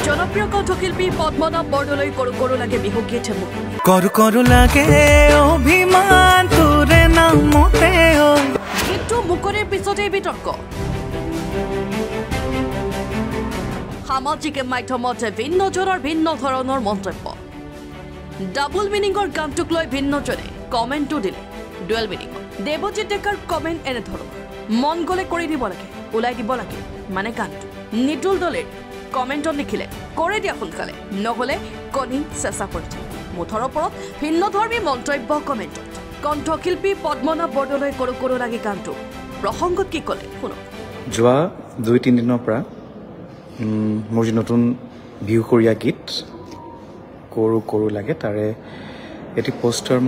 জনপ্ৰিয় কণ্ঠশিল্পী পদ্মনাভ বৰদলৈ কৰো কৰো লাগে বিহু গীত কৰো কৰো লাগে অভিমান তোৰে নামতে গীতটো মুকলিৰ পিছতেই বিতৰ্ক সামাজিক মাধ্যমত ভিন্নজনৰ ভিন্ন ধৰণৰ মন্তব্য ডাবল মিনিংৰ গানটোক লৈ ভিন্নজনে কমেণ্টো দিলে ডুৱেল মিনিং দেৱজিৎ ডেকাৰ কমেণ্ট এনে ধৰণৰ মন গ'লে কৰি দিব লাগে ওলাই দিব লাগে মানে গানটো নিতুল দলেৰ কমেণ্টত লিখিলে কৰি দিয়া সোনকালে নহ'লে কণী চেষ্টা কৰিছে মুঠৰ ওপৰত ভিন্নধৰ্মী মন্তব্য কমেণ্টত কণ্ঠশিল্পী পদ্মনাভ বৰদলৈ কৰো কৰো লাগে গানটো প্ৰসংগত কি ক'লে শুনক যোৱা 2-3 দিনৰ পৰা মোৰ যি নতুন বিহুখৰীয়া গীত কৰো কৰো লাগে তাৰে এটি পোষ্টাৰ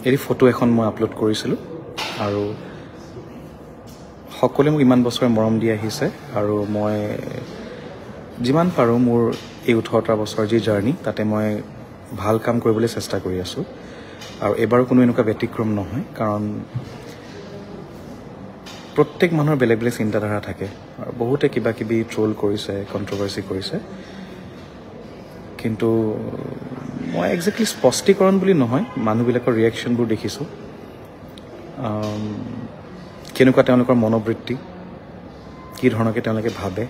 এটি ফটো এখন মই আপলোড কৰিছিলোঁ আৰু সকলোৱে মোক ইমান বছৰে মৰম দি আহিছে আৰু মই যিমান পাৰোঁ মোৰ এই 18টা বছৰ যি জাৰ্নি তাতে মই ভাল কাম কৰিবলৈ চেষ্টা কৰি আছোঁ আৰু এবাৰো কোনো এনেকুৱা ব্যতিক্ৰম নহয় কাৰণ প্ৰত্যেক মানুহৰ বেলেগ বেলেগ চিন্তাধাৰা থাকে আৰু বহুতে কিবা কিবি ট্ৰল কৰিছে কণ্ট্ৰভাৰ্চি কৰিছে কিন্তু মই একজেক্টলি স্পষ্টীকৰণ বুলি নহয় মানুহবিলাকৰ ৰিয়েকশ্যনবোৰ দেখিছোঁ কেনেকুৱা তেওঁলোকৰ মনোবৃত্তি কি ধৰণকে তেওঁলোকে ভাবে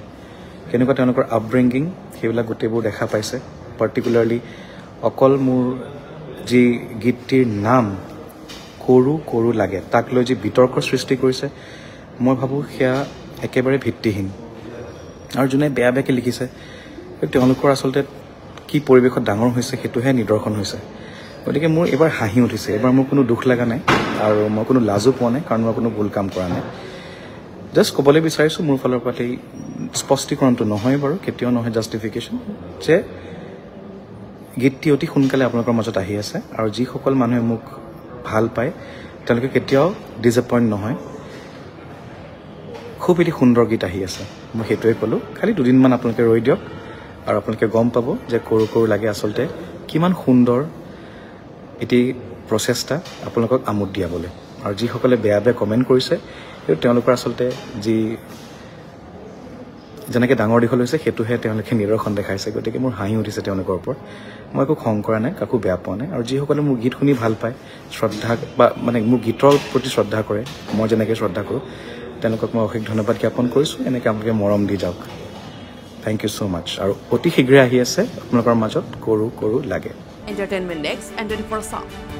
কেনেকুৱা তেওঁলোকৰ আপব্ৰিংগিং সেইবিলাক গোটেইবোৰ দেখা পাইছে পাৰ্টিকুলাৰলি অকল মোৰ যি গীতটিৰ নাম কৰো কৰো লাগে তাক লৈ যি বিতৰ্কৰ সৃষ্টি কৰিছে মই ভাবোঁ সেয়া একেবাৰে ভিত্তিহীন আৰু যোনে বেয়া বেয়াকৈ লিখিছে তেওঁলোকৰ আচলতে কি পৰিৱেশত ডাঙৰ হৈছে সেইটোহে নিদৰ্শন হৈছে গতিকে মোৰ এবাৰ হাঁহি উঠিছে এবাৰ মোৰ কোনো দুখ লগা নাই আৰু মই কোনো লাজো পোৱা নাই কাৰণ মই কোনো ভুল কাম কৰা নাই জাষ্ট ক'বলৈ বিচাৰিছোঁ মোৰ ফালৰ পৰা এই স্পষ্টীকৰণটো নহয় বাৰু কেতিয়াও নহয় জাষ্টিফিকেশ্যন যে গীতটি অতি সোনকালে আপোনালোকৰ মাজত আহি আছে আৰু যিসকল মানুহে মোক ভাল পায় তেওঁলোকে কেতিয়াও ডিসএপইণ্ট নহয় খুব এটি সুন্দৰ গীত আহি আছে মই সেইটোৱে ক'লোঁ খালি দুদিনমান আপোনালোকে ৰৈ দিয়ক আৰু আপোনালোকে গম পাব যে কৰো কৰো লাগে আচলতে কিমান সুন্দৰ এটি প্ৰচেষ্টা আপোনালোকক আমোদ দিয়াবলৈ আৰু যিসকলে বেয়া বেয়া কমেণ্ট কৰিছে তেওঁলোকৰ আচলতে যি যেনেকৈ ডাঙৰ দীঘল হৈছে সেইটোহে তেওঁলোকে নিদৰ্শন দেখাইছে গতিকে মোৰ হাঁহি উঠিছে তেওঁলোকৰ ওপৰত মই একো খং কৰা নাই কাকো বেয়া পোৱা নাই আৰু যিসকলে মোৰ গীত শুনি ভাল পায় শ্ৰদ্ধা বা মানে মোৰ গীতৰ প্ৰতি শ্ৰদ্ধা কৰে মই যেনেকৈ শ্ৰদ্ধা কৰোঁ তেওঁলোকক মই অশেষ ধন্যবাদ জ্ঞাপন কৰিছোঁ এনেকৈ আপোনালোকে মৰম দি যাওক থ্যাংক ইউ সো মাচ আৰু অতি শীঘ্ৰে আহি আছে আপোনালোকৰ মাজত কৰো কৰো লাগে এণ্টাৰটেইনমেণ্ট নেক্সট and 24/7